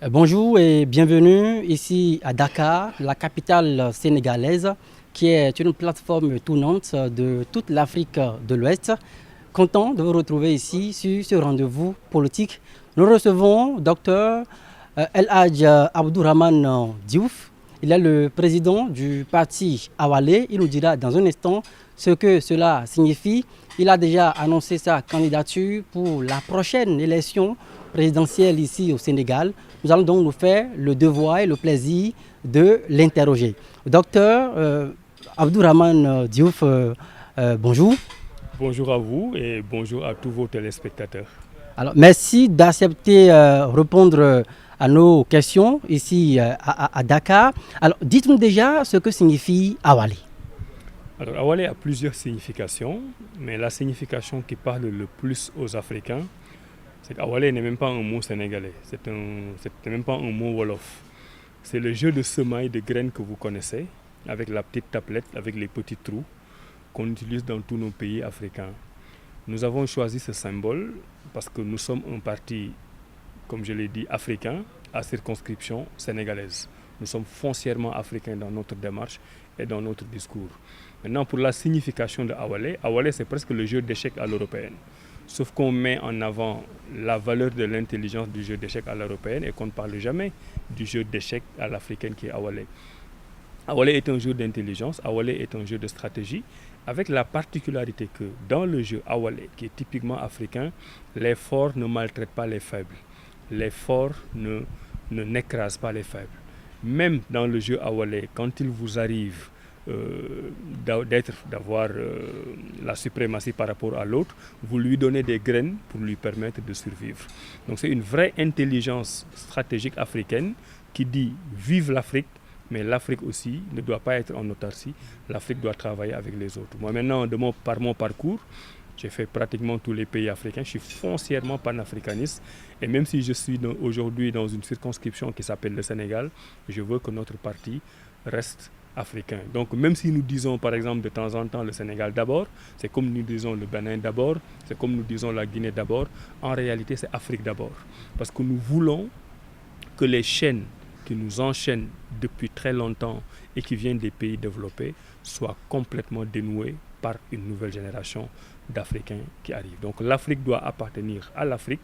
Bonjour et bienvenue ici à Dakar, la capitale sénégalaise, qui est une plateforme tournante de toute l'Afrique de l'Ouest. Content de vous retrouver ici sur ce rendez-vous politique. Nous recevons Dr El Hadj Abdourahmane Diouf. Il est le président du parti Awalé. Il nous dira dans un instant ce que cela signifie. Il a déjà annoncé sa candidature pour la prochaine élection présidentielle ici au Sénégal. Nous allons donc nous faire le devoir et le plaisir de l'interroger. Docteur Abdourahmane Diouf, bonjour. Bonjour à vous et bonjour à tous vos téléspectateurs. Alors, merci d'accepter répondre à nos questions ici à Dakar. Alors, dites-nous déjà ce que signifie Awalé. Alors, Awalé a plusieurs significations, mais la signification qui parle le plus aux Africains, c'est qu'Awalé n'est même pas un mot sénégalais, c'est même pas un mot wolof. C'est le jeu de semailles de graines que vous connaissez, avec la petite tablette, avec les petits trous qu'on utilise dans tous nos pays africains. Nous avons choisi ce symbole parce que nous sommes un parti, comme je l'ai dit, africain à circonscription sénégalaise. Nous sommes foncièrement africains dans notre démarche et dans notre discours. Maintenant, pour la signification de Awalé, Awalé c'est presque le jeu d'échecs à l'européenne. Sauf qu'on met en avant la valeur de l'intelligence du jeu d'échecs à l'européenne et qu'on ne parle jamais du jeu d'échecs à l'africaine qui est Awalé. Awalé est un jeu d'intelligence, Awalé est un jeu de stratégie, avec la particularité que dans le jeu Awalé, qui est typiquement africain, les forts ne maltraitent pas les faibles. Les forts n'écrasent pas les faibles. Même dans le jeu Awalé, quand il vous arrive d'avoir la suprématie par rapport à l'autre, vous lui donnez des graines pour lui permettre de survivre. Donc c'est une vraie intelligence stratégique africaine qui dit vive l'Afrique, mais l'Afrique aussi ne doit pas être en autarcie, l'Afrique doit travailler avec les autres. Moi maintenant, par mon parcours, j'ai fait pratiquement tous les pays africains, je suis foncièrement panafricaniste et même si je suis aujourd'hui dans une circonscription qui s'appelle le Sénégal, je veux que notre parti reste africain. Donc même si nous disons par exemple de temps en temps le Sénégal d'abord, c'est comme nous disons le Bénin d'abord, c'est comme nous disons la Guinée d'abord, en réalité c'est Afrique d'abord. Parce que nous voulons que les chaînes qui nous enchaînent depuis très longtemps et qui viennent des pays développés soient complètement dénouées par une nouvelle génération d'Africains qui arrivent. Donc l'Afrique doit appartenir à l'Afrique,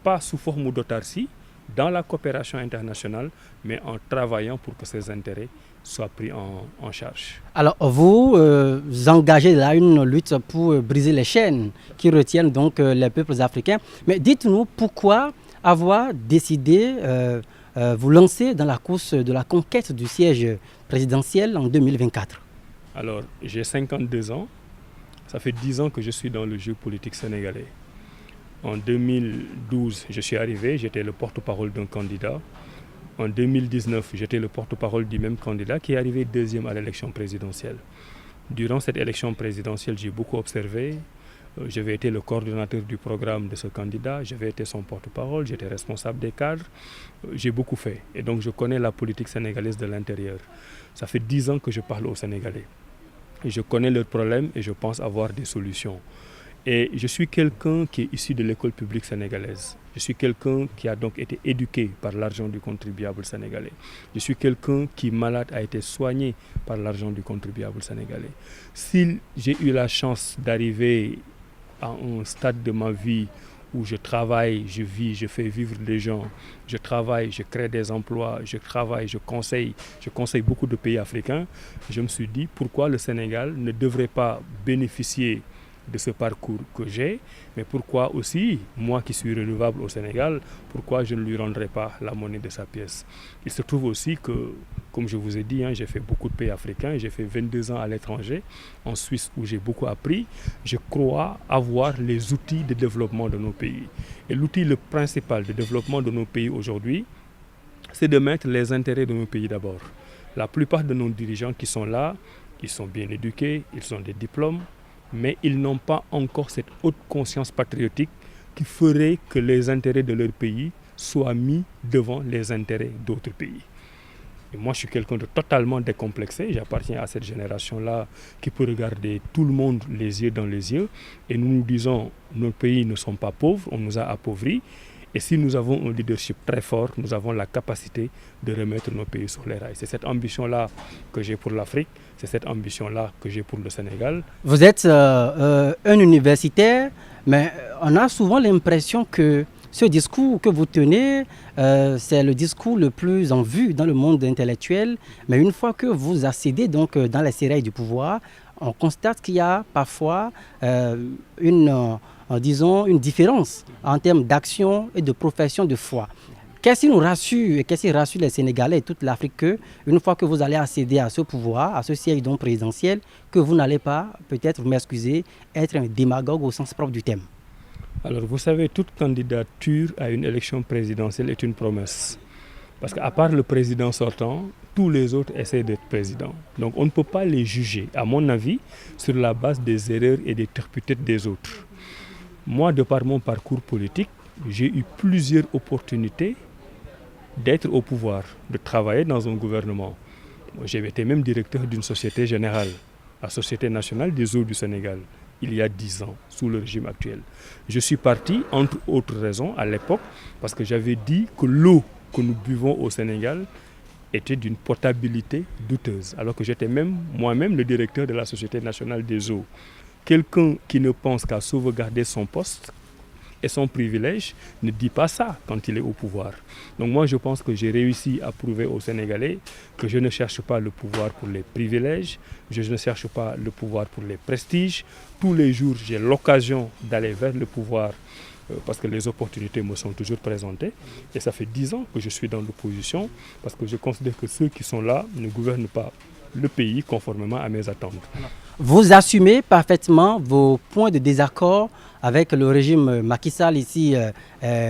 pas sous forme d'autarcie, dans la coopération internationale, mais en travaillant pour que ses intérêts soient pris en charge. Alors, vous engagez là une lutte pour briser les chaînes qui retiennent donc les peuples africains. Mais dites-nous pourquoi avoir décidé vous lancer dans la course de la conquête du siège présidentiel en 2024? Alors, j'ai 52 ans. Ça fait 10 ans que je suis dans le jeu politique sénégalais. En 2012, je suis arrivé, j'étais le porte-parole d'un candidat. En 2019, j'étais le porte-parole du même candidat qui est arrivé deuxième à l'élection présidentielle. Durant cette élection présidentielle, j'ai beaucoup observé. J'avais été le coordonnateur du programme de ce candidat, j'avais été son porte-parole, j'étais responsable des cadres. J'ai beaucoup fait et donc je connais la politique sénégalaise de l'intérieur. Ça fait 10 ans que je parle aux Sénégalais. Et je connais leurs problèmes et je pense avoir des solutions. Et je suis quelqu'un qui est issu de l'école publique sénégalaise. Je suis quelqu'un qui a donc été éduqué par l'argent du contribuable sénégalais. Je suis quelqu'un qui, malade, a été soigné par l'argent du contribuable sénégalais. Si j'ai eu la chance d'arriver à un stade de ma vie où je travaille, je vis, je fais vivre des gens, je travaille, je crée des emplois, je travaille, je conseille beaucoup de pays africains, je me suis dit pourquoi le Sénégal ne devrait pas bénéficier de ce parcours que j'ai, mais pourquoi aussi, moi qui suis renouvelable au Sénégal, pourquoi je ne lui rendrai pas la monnaie de sa pièce. Il se trouve aussi que, comme je vous ai dit, j'ai fait beaucoup de pays africains, j'ai fait 22 ans à l'étranger, en Suisse où j'ai beaucoup appris, je crois avoir les outils de développement de nos pays. Et l'outil le principal de développement de nos pays aujourd'hui, c'est de mettre les intérêts de nos pays d'abord. La plupart de nos dirigeants qui sont là, ils sont bien éduqués, ils ont des diplômes, mais ils n'ont pas encore cette haute conscience patriotique qui ferait que les intérêts de leur pays soient mis devant les intérêts d'autres pays. Et moi, je suis quelqu'un de totalement décomplexé. J'appartiens à cette génération-là qui peut regarder tout le monde les yeux dans les yeux. Et nous nous disons, nos pays ne sont pas pauvres, on nous a appauvris. Et si nous avons un leadership très fort, nous avons la capacité de remettre nos pays sur les rails. C'est cette ambition-là que j'ai pour l'Afrique, c'est cette ambition-là que j'ai pour le Sénégal. Vous êtes un universitaire, mais on a souvent l'impression que ce discours que vous tenez, c'est le discours le plus en vue dans le monde intellectuel. Mais une fois que vous accédez donc dans les sérails du pouvoir, on constate qu'il y a parfois disons, une différence en termes d'action et de profession de foi. Qu'est-ce qui nous rassure et qu'est-ce qui rassure les Sénégalais et toute l'Afrique qu'une fois que vous allez accéder à ce pouvoir, à ce siège donc présidentiel, que vous n'allez pas, peut-être, vous m'excusez, être un démagogue au sens propre du terme? Alors vous savez, toute candidature à une élection présidentielle est une promesse. Parce qu'à part le président sortant, tous les autres essaient d'être président. Donc on ne peut pas les juger, à mon avis, sur la base des erreurs et des turpitudes des autres. Moi, de par mon parcours politique, j'ai eu plusieurs opportunités d'être au pouvoir, de travailler dans un gouvernement. J'ai été même directeur d'une société générale, la Société nationale des eaux du Sénégal, il y a 10 ans, sous le régime actuel. Je suis parti, entre autres raisons, à l'époque, parce que j'avais dit que l'eau que nous buvons au Sénégal était d'une potabilité douteuse, alors que j'étais même moi-même le directeur de la Société nationale des eaux. Quelqu'un qui ne pense qu'à sauvegarder son poste et son privilège ne dit pas ça quand il est au pouvoir. Donc moi je pense que j'ai réussi à prouver aux Sénégalais que je ne cherche pas le pouvoir pour les privilèges, je ne cherche pas le pouvoir pour les prestiges. Tous les jours j'ai l'occasion d'aller vers le pouvoir parce que les opportunités me sont toujours présentées. Et ça fait 10 ans que je suis dans l'opposition parce que je considère que ceux qui sont là ne gouvernent pas le pays conformément à mes attentes. Vous assumez parfaitement vos points de désaccord avec le régime Macky Sall ici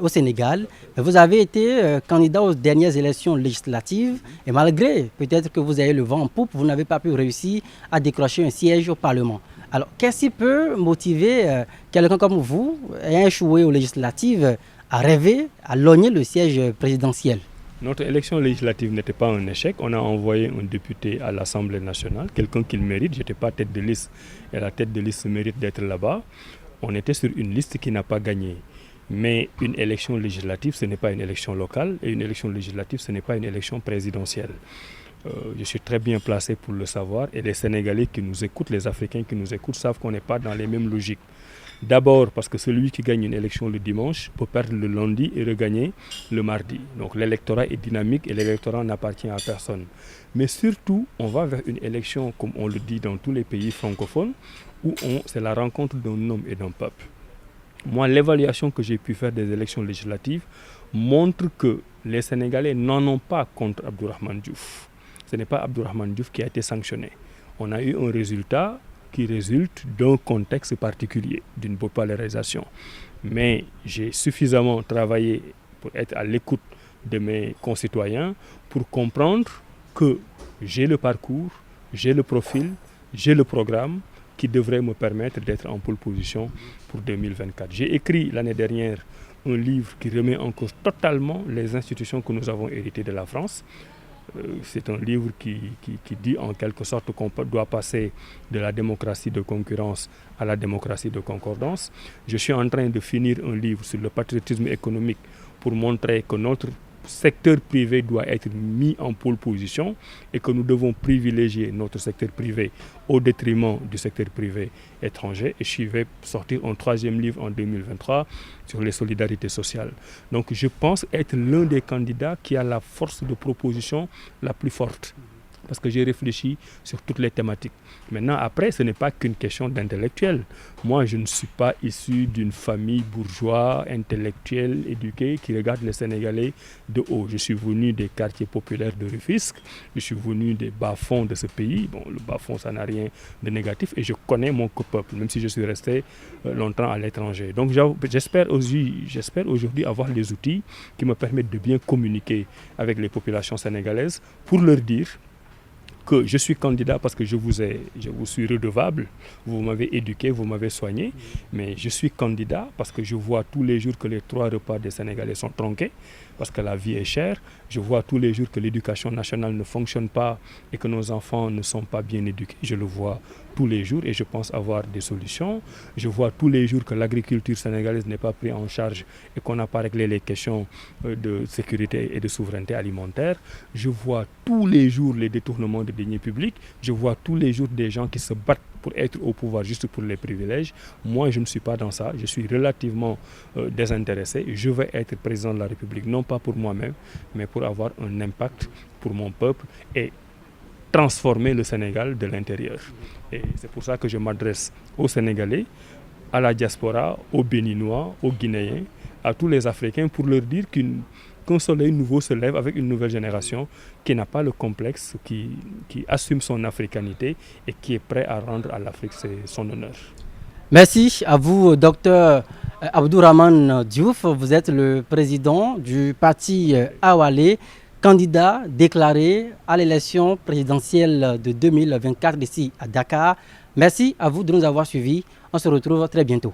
au Sénégal. Vous avez été candidat aux dernières élections législatives et malgré peut-être que vous ayez le vent en poupe, vous n'avez pas pu réussir à décrocher un siège au Parlement. Alors, qu'est-ce qui peut motiver quelqu'un comme vous, ayant échoué aux législatives, à rêver, à logner le siège présidentiel? Notre élection législative n'était pas un échec. On a envoyé un député à l'Assemblée nationale, quelqu'un qu'il mérite. Je n'étais pas tête de liste et la tête de liste mérite d'être là-bas. On était sur une liste qui n'a pas gagné. Mais une élection législative, ce n'est pas une élection locale et une élection législative, ce n'est pas une élection présidentielle. Je suis très bien placé pour le savoir et les Sénégalais qui nous écoutent, les Africains qui nous écoutent savent qu'on n'est pas dans les mêmes logiques. D'abord parce que celui qui gagne une élection le dimanche peut perdre le lundi et regagner le mardi. Donc l'électorat est dynamique et l'électorat n'appartient à personne. Mais surtout, on va vers une élection, comme on le dit dans tous les pays francophones, où c'est la rencontre d'un homme et d'un peuple. Moi, l'évaluation que j'ai pu faire des élections législatives montre que les Sénégalais n'en ont pas contre Abdourahmane Diouf. Ce n'est pas Abdourahmane Diouf qui a été sanctionné. On a eu un résultat qui résulte d'un contexte particulier, d'une polarisation. Mais j'ai suffisamment travaillé pour être à l'écoute de mes concitoyens pour comprendre que j'ai le parcours, j'ai le profil, j'ai le programme qui devrait me permettre d'être en pole position pour 2024. J'ai écrit l'année dernière un livre qui remet en cause totalement les institutions que nous avons héritées de la France. C'est un livre qui dit en quelque sorte qu'on doit passer de la démocratie de concurrence à la démocratie de concordance. Je suis en train de finir un livre sur le patriotisme économique pour montrer que notre secteur privé doit être mis en pole position et que nous devons privilégier notre secteur privé au détriment du secteur privé étranger. Et je vais sortir un troisième livre en 2023 sur les solidarités sociales. Donc je pense être l'un des candidats qui a la force de proposition la plus forte. Parce que j'ai réfléchi sur toutes les thématiques. Maintenant, après, ce n'est pas qu'une question d'intellectuel. Moi, je ne suis pas issu d'une famille bourgeoise, intellectuelle, éduquée, qui regarde les Sénégalais de haut. Je suis venu des quartiers populaires de Rufisque. Je suis venu des bas-fonds de ce pays. Bon, le bas-fond, ça n'a rien de négatif. Et je connais mon peuple, même si je suis resté longtemps à l'étranger. Donc, j'espère aujourd'hui avoir les outils qui me permettent de bien communiquer avec les populations sénégalaises pour leur dire que je suis candidat parce que je vous suis redevable, vous m'avez éduqué, vous m'avez soigné, mais je suis candidat parce que je vois tous les jours que les 3 repas des Sénégalais sont tronqués, parce que la vie est chère, je vois tous les jours que l'éducation nationale ne fonctionne pas et que nos enfants ne sont pas bien éduqués, je le vois tous les jours et je pense avoir des solutions. Je vois tous les jours que l'agriculture sénégalaise n'est pas prise en charge et qu'on n'a pas réglé les questions de sécurité et de souveraineté alimentaire. Je vois tous les jours les détournements de deniers publics. Je vois tous les jours des gens qui se battent pour être au pouvoir juste pour les privilèges. Moi, je ne suis pas dans ça. Je suis relativement désintéressé. Je veux être président de la République, non pas pour moi-même, mais pour avoir un impact pour mon peuple et transformer le Sénégal de l'intérieur. Et c'est pour ça que je m'adresse aux Sénégalais, à la diaspora, aux Béninois, aux Guinéens, à tous les Africains pour leur dire qu'un soleil nouveau se lève avec une nouvelle génération qui n'a pas le complexe, qui assume son africanité et qui est prêt à rendre à l'Afrique son honneur. Merci à vous, docteur Abdourahmane Diouf. Vous êtes le président du parti Awalé, candidat déclaré à l'élection présidentielle de 2024 ici à Dakar. Merci à vous de nous avoir suivis. On se retrouve très bientôt.